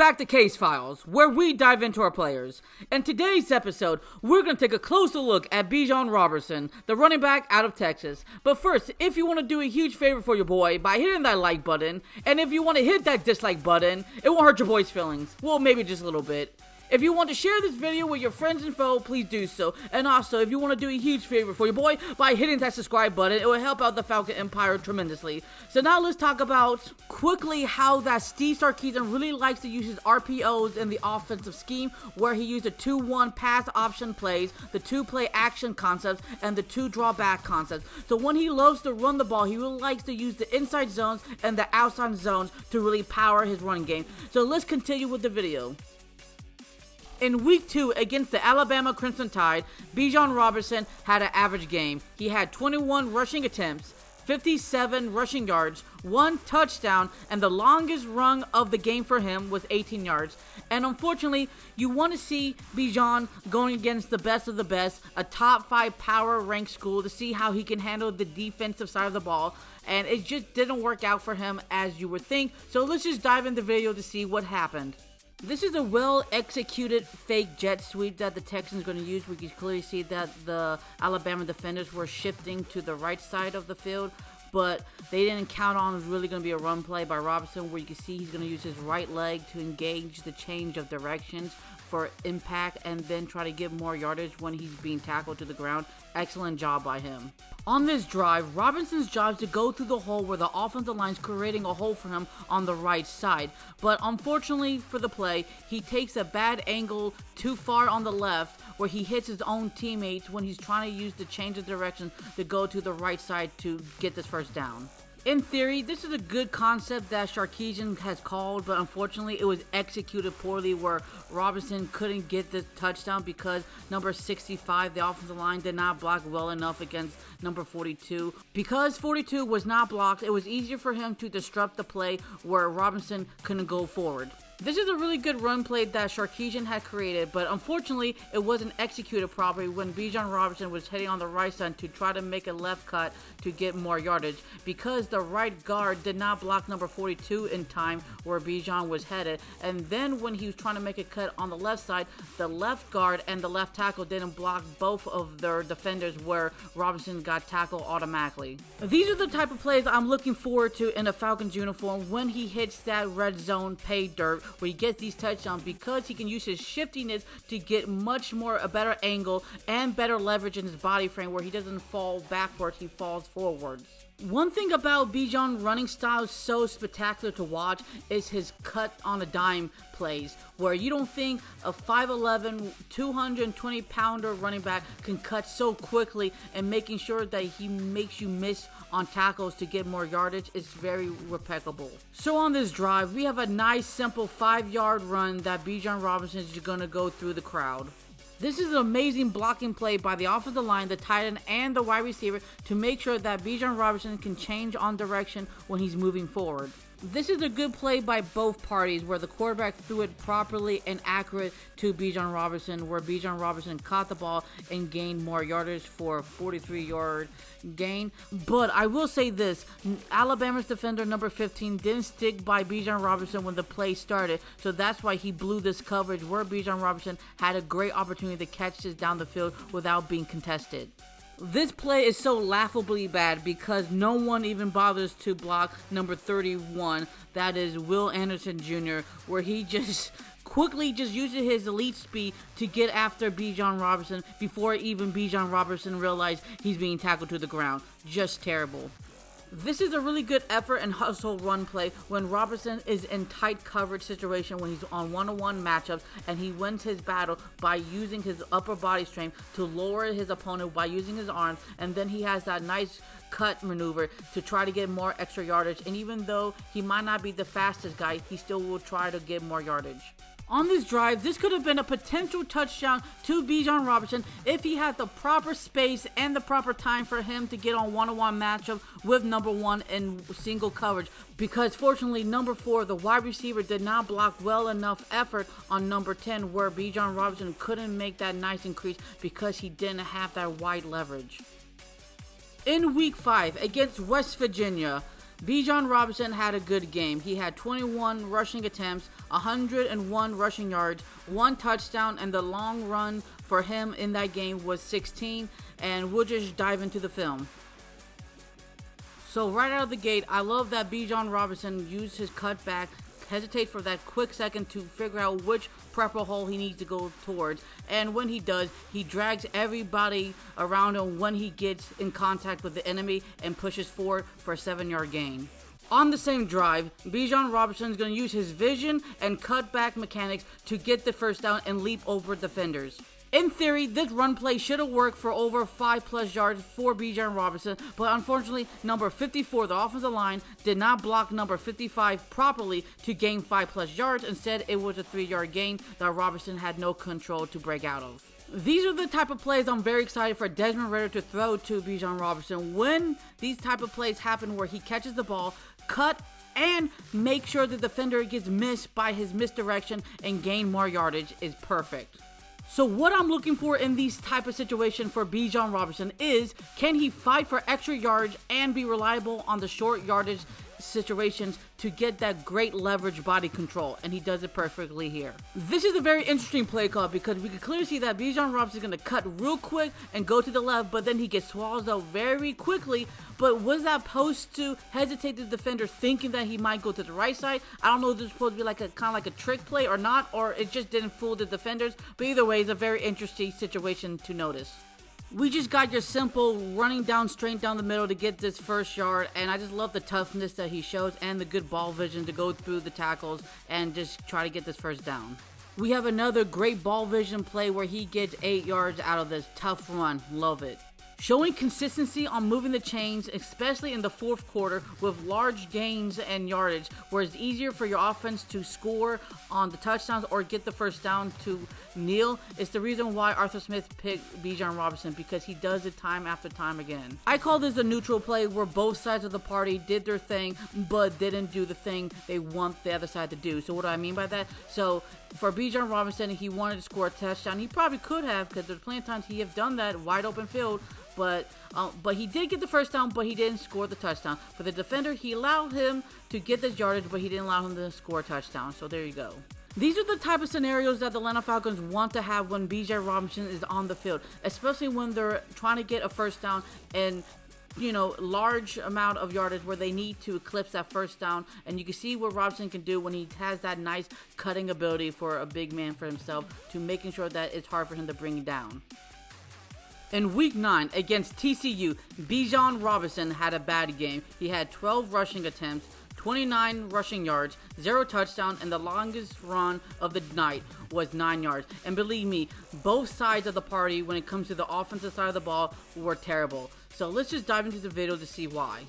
back to Case Files, where we dive into our players. In today's episode, we're going to take a closer look at Bijan Robertson, the running back out of Texas. But first, if you want to do a huge favor for your boy by hitting that like button, and if you want to hit that dislike button, it won't hurt your boy's feelings. Well, maybe just a little bit. If you want to share this video with your friends and foe, please do so. And also, if you want to do a huge favor for your boy by hitting that subscribe button, it will help out the Falcon Empire tremendously. So now let's talk about quickly how that Steve Sarkisian really likes to use his RPOs in the offensive scheme, where he used the 2-1 pass option plays, the 2-play action concepts, and the 2 drawback concepts. So when he loves to run the ball, he really likes to use the inside zones and the outside zones to really power his running game. So let's continue with the video. In Week 2 against the Alabama Crimson Tide, Bijan Robertson had an average game. He had 21 rushing attempts, 57 rushing yards, 1 touchdown, and the longest run of the game for him was 18 yards. And unfortunately, you want to see Bijan going against the best of the best, a top 5 power ranked school, to see how he can handle the defensive side of the ball. And it just didn't work out for him as you would think. So let's just dive in the video to see what happened. This is a well-executed fake jet sweep that the Texans are going to use. We can clearly see that the Alabama defenders were shifting to the right side of the field, but they didn't count on it was really going to be a run play by Robinson, where you can see he's going to use his right leg to engage the change of directions for impact and then try to get more yardage when he's being tackled to the ground. Excellent job by him. On this drive, Robinson's job is to go through the hole where the offensive line is creating a hole for him on the right side. But unfortunately for the play, he takes a bad angle too far on the left, where he hits his own teammates when he's trying to use the change of direction to go to the right side to get this first down. In theory, this is a good concept that Sarkisian has called, but unfortunately it was executed poorly, where Robinson couldn't get this touchdown because number 65, the offensive line, did not block well enough against number 42. Because 42 was not blocked, it was easier for him to disrupt the play where Robinson couldn't go forward. This is a really good run play that Sarkisian had created, but unfortunately it wasn't executed properly when Bijan Robertson was heading on the right side to try to make a left cut to get more yardage, because the right guard did not block number 42 in time where Bijan was headed. And then when he was trying to make a cut on the left side, the left guard and the left tackle didn't block both of their defenders, where Robinson got tackled automatically. These are the type of plays I'm looking forward to in a Falcons uniform when he hits that red zone pay dirt, where he gets these touchdowns, because he can use his shiftiness to get a better angle and better leverage in his body frame, where he doesn't fall backwards, he falls forwards. One thing about Bijan's running style is so spectacular to watch is his cut on a dime plays, where you don't think a 5'11", 220-pounder running back can cut so quickly, and making sure that he makes you miss on tackles to get more yardage is very impeccable. So on this drive, we have a nice simple 5-yard run that Bijan Robinson is going to go through the crowd. This is an amazing blocking play by the offensive line, the tight end, and the wide receiver to make sure that Bijan Robinson can change on direction when he's moving forward. This is a good play by both parties, where the quarterback threw it properly and accurate to Bijan Robinson, where Bijan Robinson caught the ball and gained more yardage for a 43-yard gain. But I will say this, Alabama's defender number 15 didn't stick by Bijan Robinson when the play started, so that's why he blew this coverage, where Bijan Robinson had a great opportunity to catch this down the field without being contested. This play is so laughably bad because no one even bothers to block number 31, that is Will Anderson Jr., where he just quickly uses his elite speed to get after Bijan Robinson before even Bijan Robinson realized he's being tackled to the ground. Just terrible. This is a really good effort and hustle run play when Robinson is in tight coverage situation, when he's on one-on-one matchups, and he wins his battle by using his upper body strength to lower his opponent by using his arms, and then he has that nice cut maneuver to try to get more extra yardage. And even though he might not be the fastest guy, he still will try to get more yardage. On this drive, this could have been a potential touchdown to Bijan Robinson if he had the proper space and the proper time for him to get on one-on-one matchup with number 1 in single coverage, because fortunately number 4, the wide receiver, did not block well enough effort on number 10, where Bijan Robinson couldn't make that nice increase because he didn't have that wide leverage. In Week 5 against West Virginia, Bijan Robinson had a good game. He had 21 rushing attempts, 101 rushing yards, 1 touchdown, and the long run for him in that game was 16. And we'll just dive into the film. So right out of the gate, I love that Bijan Robinson used his cutback, hesitate for that quick second to figure out which prepper hole he needs to go towards, and when he does, he drags everybody around him when he gets in contact with the enemy and pushes forward for a 7-yard gain. On the same drive, Bijan Robinson is going to use his vision and cutback mechanics to get the first down and leap over defenders. In theory, this run play should have worked for over 5+ yards for Bijan Robinson, but unfortunately, number 54, the offensive line, did not block number 55 properly to gain 5+ yards. Instead, it was a 3-yard gain that Robinson had no control to break out of. These are the type of plays I'm very excited for Desmond Ridder to throw to Bijan Robinson. When these type of plays happen where he catches the ball, cut, and make sure the defender gets missed by his misdirection and gain more yardage is perfect. So what I'm looking for in these type of situation for Bijan Robinson is, can he fight for extra yards and be reliable on the short yardage situations to get that great leverage body control, and he does it perfectly here. This is a very interesting play call because we can clearly see that Bijan Robinson is going to cut real quick and go to the left, but then he gets swallowed up very quickly. But was that supposed to hesitate the defender thinking that he might go to the right side? I don't know if this is supposed to be like a kind of like a trick play or not, or it just didn't fool the defenders, but either way, it's a very interesting situation to notice. We just got your simple running down straight down the middle to get this first yard, and I just love the toughness that he shows and the good ball vision to go through the tackles and just try to get this first down. We have another great ball vision play where he gets 8 yards out of this tough run. Love it. Showing consistency on moving the chains, especially in the fourth quarter with large gains and yardage, where it's easier for your offense to score on the touchdowns or get the first down to kneel. It's the reason why Arthur Smith picked Bijan Robinson, because he does it time after time again. I call this a neutral play where both sides of the party did their thing but didn't do the thing they want the other side to do. So what do I mean by that? So for Bijan Robinson, he wanted to score a touchdown. He probably could have, because there's plenty of times he have done that, wide open field. But he did get the first down, but he didn't score the touchdown. For the defender, he allowed him to get this yardage, but he didn't allow him to score a touchdown. So there you go. These are the type of scenarios that the Atlanta Falcons want to have when Bijan Robinson is on the field, especially when they're trying to get a first down and, you know, large amount of yardage where they need to eclipse that first down. And you can see what Robinson can do when he has that nice cutting ability for a big man for himself, to making sure that it's hard for him to bring down. In Week 9 against TCU, Bijan Robinson had a bad game. He had 12 rushing attempts, 29 rushing yards, 0 touchdown, and the longest run of the night was 9 yards. And believe me, both sides of the party when it comes to the offensive side of the ball were terrible. So let's just dive into the video to see why.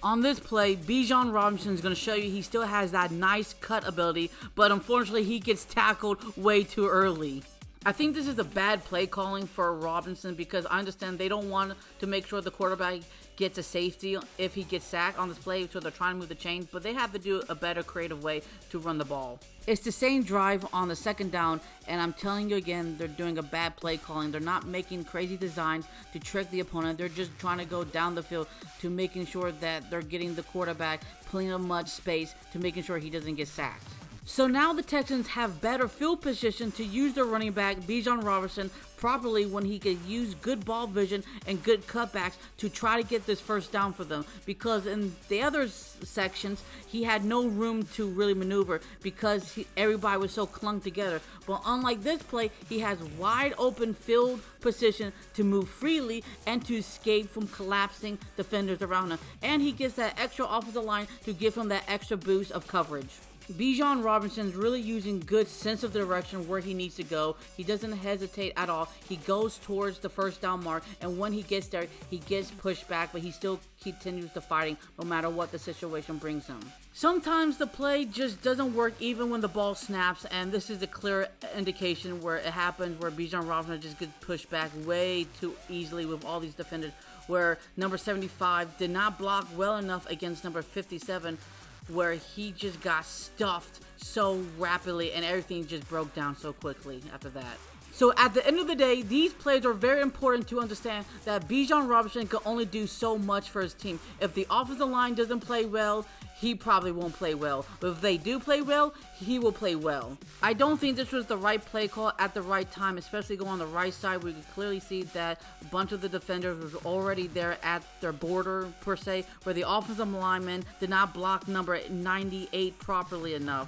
On this play, Bijan Robinson is going to show you he still has that nice cut ability, but unfortunately he gets tackled way too early. I think this is a bad play calling for Robinson, because I understand they don't want to make sure the quarterback gets a safety if he gets sacked on this play, so they're trying to move the chains, but they have to do a better creative way to run the ball. It's the same drive on the second down, and I'm telling you again, they're doing a bad play calling. They're not making crazy designs to trick the opponent. They're just trying to go down the field to making sure that they're getting the quarterback plenty of much space to making sure he doesn't get sacked. So now the Texans have better field position to use their running back, Bijan Robinson, properly when he could use good ball vision and good cutbacks to try to get this first down for them. Because in the other sections, he had no room to really maneuver because everybody was so clunked together. But unlike this play, he has wide open field position to move freely and to escape from collapsing defenders around him. And he gets that extra offensive line to give him that extra boost of coverage. Bijan Robinson is really using good sense of direction where he needs to go. He doesn't hesitate at all. He goes towards the first down mark, and when he gets there, he gets pushed back, but he still continues to fighting no matter what the situation brings him. Sometimes the play just doesn't work even when the ball snaps, and this is a clear indication where it happens, where Bijan Robinson just gets pushed back way too easily with all these defenders, where number 75 did not block well enough against number 57, where he just got stuffed so rapidly and everything just broke down so quickly after that. So at the end of the day, these plays are very important to understand that Bijan Robinson can only do so much for his team. If the offensive line doesn't play well, he probably won't play well. But if they do play well, he will play well. I don't think this was the right play call at the right time, especially going on the right side where you can clearly see that a bunch of the defenders was already there at their border, per se, where the offensive lineman did not block number 98 properly enough,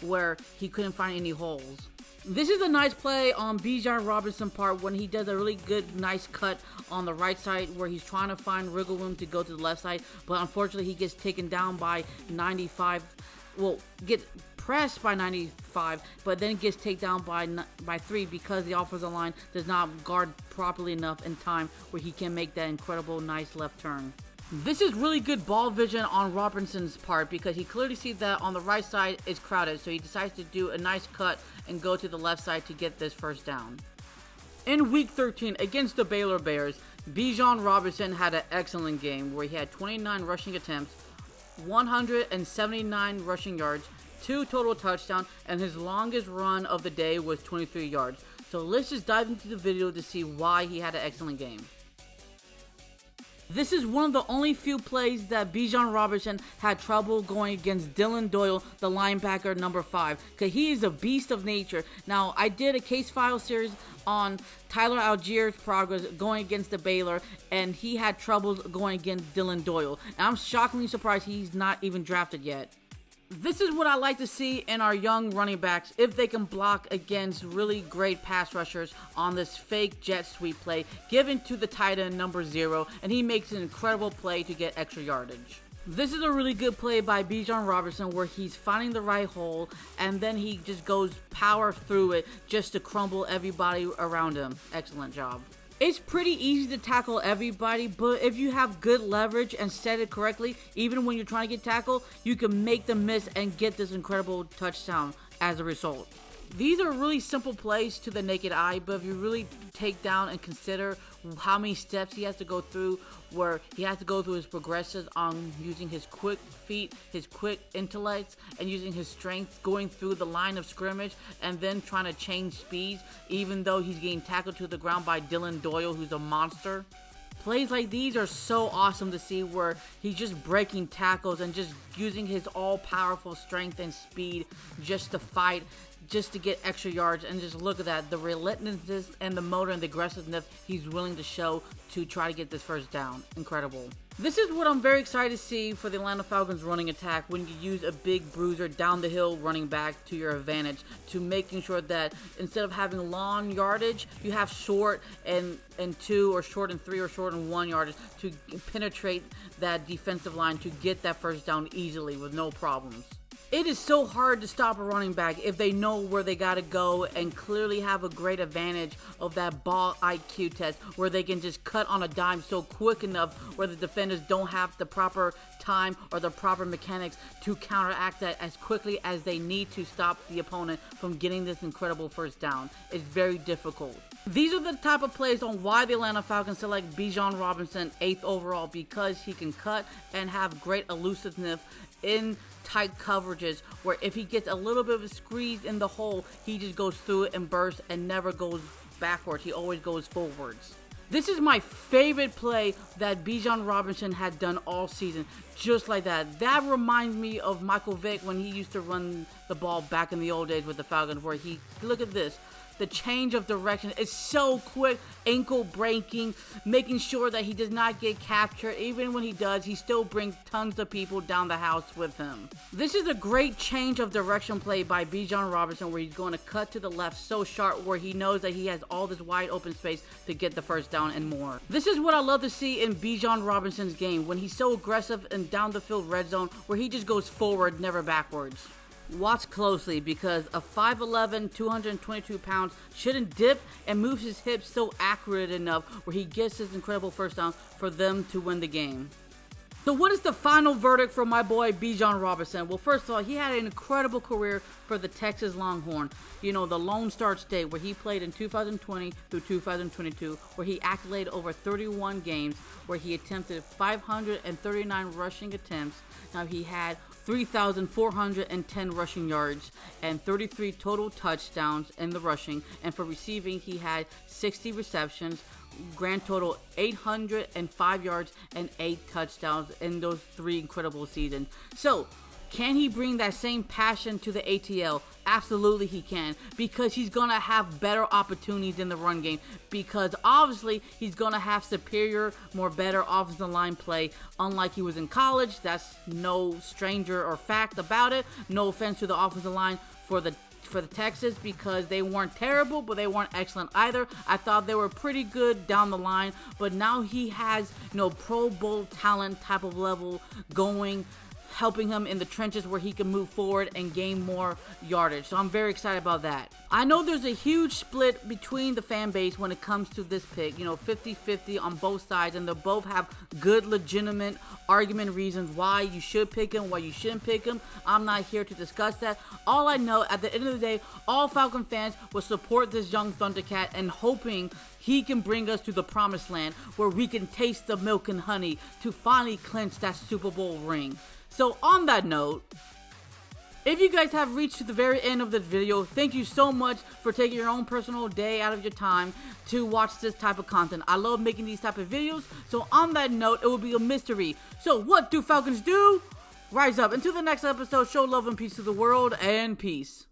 where he couldn't find any holes. This is a nice play on Bijan Robinson's part when he does a really good, nice cut on the right side where he's trying to find wiggle room to go to the left side, but unfortunately he gets taken down by 95. Well, get pressed by 95, but then gets taken down by 3 because the offensive line does not guard properly enough in time where he can make that incredible, nice left turn. This is really good ball vision on Robinson's part because he clearly sees that on the right side is crowded, so he decides to do a nice cut and go to the left side to get this first down. In Week 13 against the Baylor Bears, Bijan Robinson had an excellent game where he had 29 rushing attempts, 179 rushing yards, 2 total touchdowns, and his longest run of the day was 23 yards. So let's just dive into the video to see why he had an excellent game. This is one of the only few plays that Bijan Robinson had trouble going against Dylan Doyle, the linebacker number 5, because he is a beast of nature. Now, I did a case file series on Tyler Allgeier's progress going against the Baylor, and he had troubles going against Dylan Doyle. And I'm shockingly surprised he's not even drafted yet. This is what I like to see in our young running backs if they can block against really great pass rushers on this fake jet sweep play given to the tight end number 0, and he makes an incredible play to get extra yardage. This is a really good play by Bijan Robinson where he's finding the right hole and then he just goes power through it just to crumble everybody around him. Excellent job. It's pretty easy to tackle everybody, but if you have good leverage and set it correctly, even when you're trying to get tackled, you can make them miss and get this incredible touchdown as a result. These are really simple plays to the naked eye, but if you really take down and consider how many steps he has to go through, where he has to go through his progressions on using his quick feet, his quick intellect, and using his strength, going through the line of scrimmage, and then trying to change speeds, even though he's getting tackled to the ground by Dylan Doyle, who's a monster. Plays like these are so awesome to see where he's just breaking tackles and just using his all-powerful strength and speed just to fight, just to get extra yards. And just look at that, the relentlessness and the motor and the aggressiveness he's willing to show to try to get this first down. Incredible. This is what I'm very excited to see for the Atlanta Falcons running attack when you use a big bruiser down the hill running back to your advantage, to making sure that instead of having long yardage, you have short and 2 or short and 3 or short and 1 yardage to penetrate that defensive line to get that first down easily with no problems. It is so hard to stop a running back if they know where they got to go and clearly have a great advantage of that ball IQ test where they can just cut on a dime so quick enough where the defenders don't have the proper time or the proper mechanics to counteract that as quickly as they need to stop the opponent from getting this incredible first down. It's very difficult. These are the type of plays on why the Atlanta Falcons select Bijan Robinson 8th overall, because he can cut and have great elusiveness in tight coverages where if he gets a little bit of a squeeze in the hole, he just goes through it and bursts and never goes backwards. He always goes forwards. This is my favorite play that Bijan Robinson had done all season, just like that. That reminds me of Michael Vick when he used to run the ball back in the old days with the Falcons, where he, look at this. The change of direction is so quick, ankle breaking, making sure that he does not get captured. Even when he does, he still brings tons of people down the house with him. This is a great change of direction play by Bijan Robinson where he's going to cut to the left so sharp where he knows that he has all this wide open space to get the first down and more. This is what I love to see in Bijan Robinson's game when he's so aggressive and down the field red zone where he just goes forward, never backwards. Watch closely because a 5'11", 222 pounds shouldn't dip and moves his hips so accurate enough where he gets his incredible first down for them to win the game. So what is the final verdict for my boy Bijan Robinson? Well, first of all, he had an incredible career for the Texas Longhorn. You know, the Lone Star State, where he played in 2020 through 2022, where he accoladed over 31 games, where he attempted 539 rushing attempts. Now, he had 3,410 rushing yards and 33 total touchdowns in the rushing. And for receiving, he had 60 receptions, grand total 805 yards and 8 touchdowns in those 3 incredible seasons. So, can he bring that same passion to the ATL? Absolutely he can, because he's going to have better opportunities in the run game, because obviously he's going to have superior, more better offensive line play, unlike he was in college. That's no stranger or fact about it. No offense to the offensive line for the Texas, because they weren't terrible, but they weren't excellent either. I thought they were pretty good down the line, but now he has, Pro Bowl talent type of level going, helping him in the trenches where he can move forward and gain more yardage. So I'm very excited about that. I know there's a huge split between the fan base when it comes to this pick, 50-50 on both sides, and they both have good, legitimate argument reasons why you should pick him, why you shouldn't pick him. I'm not here to discuss that. All I know, at the end of the day, all Falcon fans will support this young Thundercat and hoping he can bring us to the promised land where we can taste the milk and honey to finally clinch that Super Bowl ring. So on that note, if you guys have reached to the very end of this video, thank you so much for taking your own personal day out of your time to watch this type of content. I love making these type of videos. So on that note, it will be a mystery. So what do Falcons do? Rise up. Until the next episode, show love and peace to the world, and peace.